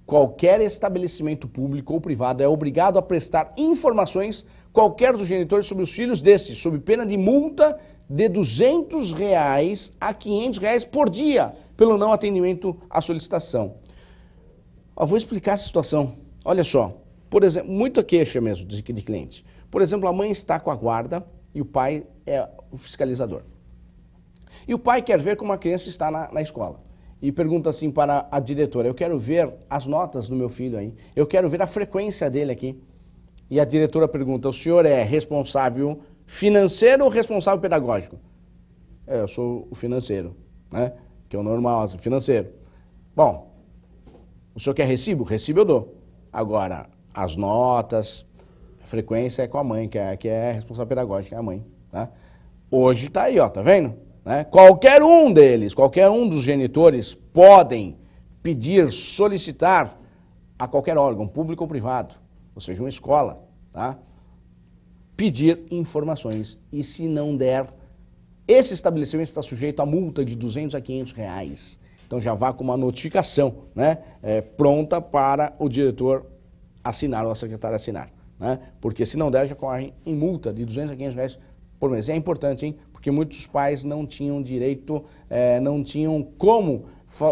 Qualquer estabelecimento público ou privado é obrigado a prestar informações qualquer dos genitores sobre os filhos desses, sob pena de multa de R$200 a R$500 por dia, pelo não atendimento à solicitação. Eu vou explicar essa situação. Olha só, por exemplo, muita queixa mesmo de clientes. Por exemplo, a mãe está com a guarda e o pai é o fiscalizador. E o pai quer ver como a criança está na escola. E pergunta assim para a diretora, eu quero ver as notas do meu filho aí, eu quero ver a frequência dele aqui. E a diretora pergunta, o senhor é responsável financeiro ou responsável pedagógico? Eu sou o financeiro, né? Que é o normal, assim, financeiro. Bom, o senhor quer recibo? Recibo eu dou. Agora, as notas, a frequência é com a mãe, que é responsável pedagógica, é a mãe. Tá? Hoje está aí, ó, tá vendo? Né? Qualquer um deles, qualquer um dos genitores podem pedir, solicitar a qualquer órgão, público ou privado, ou seja, uma escola, tá? Pedir informações. E se não der, esse estabelecimento está sujeito a multa de R$200 a R$500. Então já vá com uma notificação, né? Pronta para o diretor assinar ou a secretária assinar. Né? Porque se não der, já correm em multa de R$200 a R$500 por mês. É importante, hein? Porque muitos pais não tinham direito, não tinham como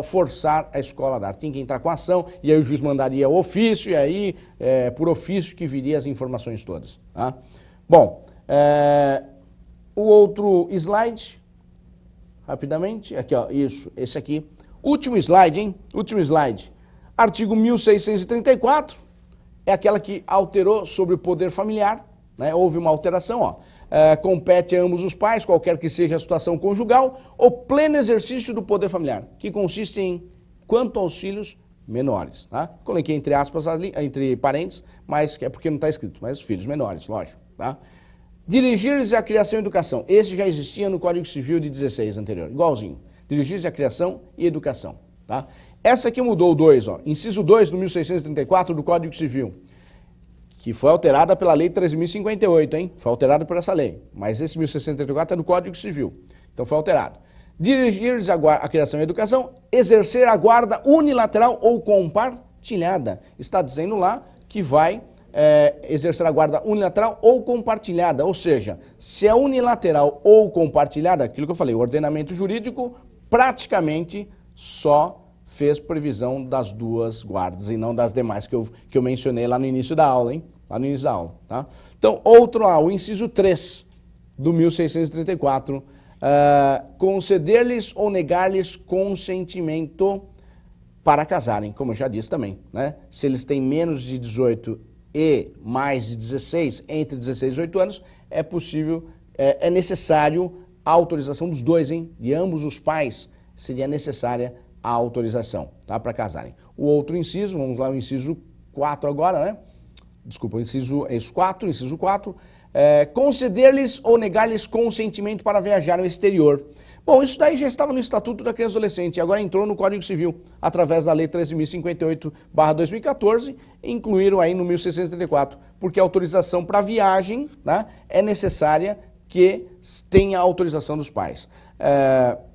forçar a escola a dar. Tinha que entrar com a ação e aí o juiz mandaria o ofício e aí, por ofício, que viria as informações todas. Tá? Bom, o outro slide, rapidamente, aqui ó, isso, esse aqui. Último slide, hein? Último slide. Artigo 1634 é aquela que alterou sobre o poder familiar, né? Houve uma alteração, ó. Compete a ambos os pais, qualquer que seja a situação conjugal, o pleno exercício do poder familiar, que consiste em quanto aos filhos menores, tá? Coloquei entre aspas ali, entre parênteses, mas é porque não está escrito, mas os filhos menores, lógico, tá? Dirigir-lhes a criação e educação. Esse já existia no Código Civil de 16 anterior, igualzinho. Dirigir-lhes a criação e educação, tá? Essa aqui mudou o 2, ó. Inciso 2 do 1634 do Código Civil, que foi alterada pela Lei 13.058, hein? Foi alterada por essa lei. Mas esse 1634 é do Código Civil, então foi alterado. Dirigir-lhes a criação e a educação, exercer a guarda unilateral ou compartilhada. Está dizendo lá que vai exercer a guarda unilateral ou compartilhada. Ou seja, se é unilateral ou compartilhada, aquilo que eu falei, o ordenamento jurídico praticamente só fez previsão das duas guardas e não das demais que eu mencionei lá no início da aula, hein? Lá no início da aula, tá? Então, outro lá, o inciso 3 do 1634, conceder-lhes ou negar-lhes consentimento para casarem, como eu já disse também, né? Se eles têm menos de 18 e mais de 16, entre 16 e 18 anos, é possível, é necessário a autorização dos dois, hein? De ambos os pais seria necessária a autorização, tá? Para casarem. O outro inciso, vamos lá, o inciso 4 agora, né? Desculpa, o inciso 4, conceder-lhes ou negar-lhes consentimento para viajar no exterior. Bom, isso daí já estava no Estatuto da Criança e Adolescente e agora entrou no Código Civil, através da Lei 13.058/2014, e incluíram aí no 1634, porque a autorização para viagem, né, é necessária que tenha a autorização dos pais.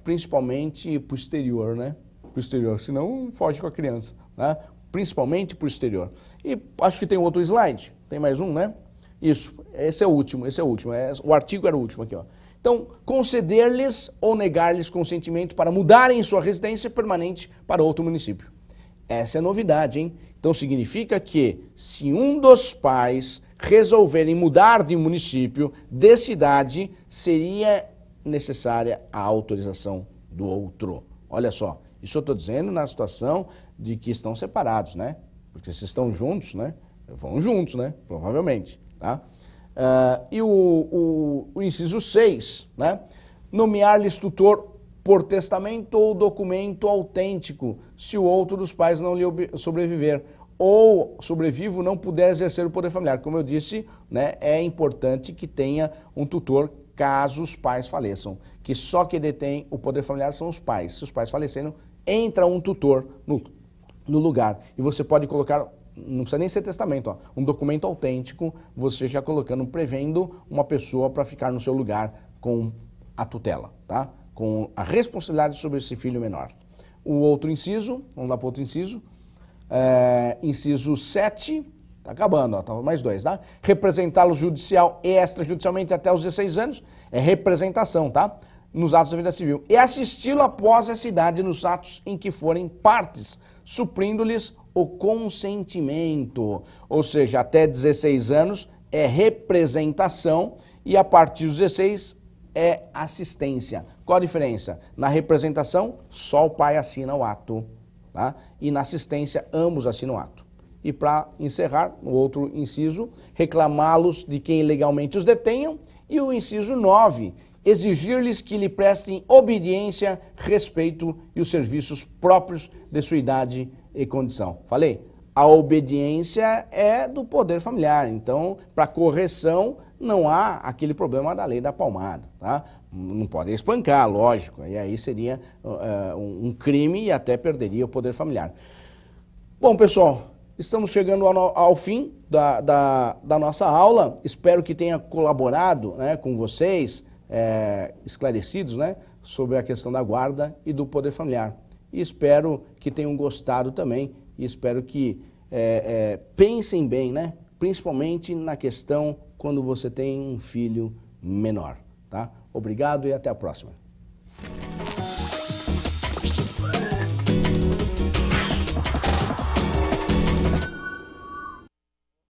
Principalmente para o exterior, né? Para o exterior, senão foge com a criança, né? Principalmente para o exterior. E acho que tem outro slide, tem mais um, né? Isso, esse é o último, o artigo era o último aqui, ó. Então, conceder-lhes ou negar-lhes consentimento para mudarem sua residência permanente para outro município. Essa é a novidade, hein? Então significa que se um dos pais resolverem mudar de município, de cidade, seria necessária a autorização do outro. Olha só, isso eu estou dizendo na situação de que estão separados, né? Porque se estão juntos, né? Vão juntos, né? Provavelmente, tá? E o inciso 6, né? Nomear-lhes tutor por testamento ou documento autêntico, se o outro dos pais não lhe sobreviver, ou sobrevivo não puder exercer o poder familiar. Como eu disse, né, é importante que tenha um tutor caso os pais faleçam, que só que detém o poder familiar são os pais. Se os pais faleceram, entra um tutor no lugar. E você pode colocar, não precisa nem ser testamento, ó, um documento autêntico, você já colocando, prevendo uma pessoa para ficar no seu lugar com a tutela, tá? Com a responsabilidade sobre esse filho menor. O outro inciso, vamos lá para o outro inciso, inciso 7, tá acabando, ó, tá, mais 2, tá? Representá-lo judicial e extrajudicialmente até os 16 anos, é representação, tá? Nos atos da vida civil. E assisti-lo após essa idade nos atos em que forem partes, suprindo-lhes o consentimento. Ou seja, até 16 anos é representação e a partir dos 16 é assistência. Qual a diferença? Na representação, só o pai assina o ato, tá? E na assistência, ambos assinam o ato. E para encerrar, no outro inciso, reclamá-los de quem ilegalmente os detenham. E o inciso 9, exigir-lhes que lhe prestem obediência, respeito e os serviços próprios de sua idade e condição. Falei, a obediência é do poder familiar, então, para correção, não há aquele problema da lei da palmada, tá? Não pode espancar, lógico, e aí seria um crime e até perderia o poder familiar. Bom, pessoal, estamos chegando ao fim da nossa aula, espero que tenha colaborado, né, com vocês, esclarecidos, né, sobre a questão da guarda e do poder familiar. E espero que tenham gostado também e espero que pensem bem, né, principalmente na questão quando você tem um filho menor, tá? Obrigado e até a próxima.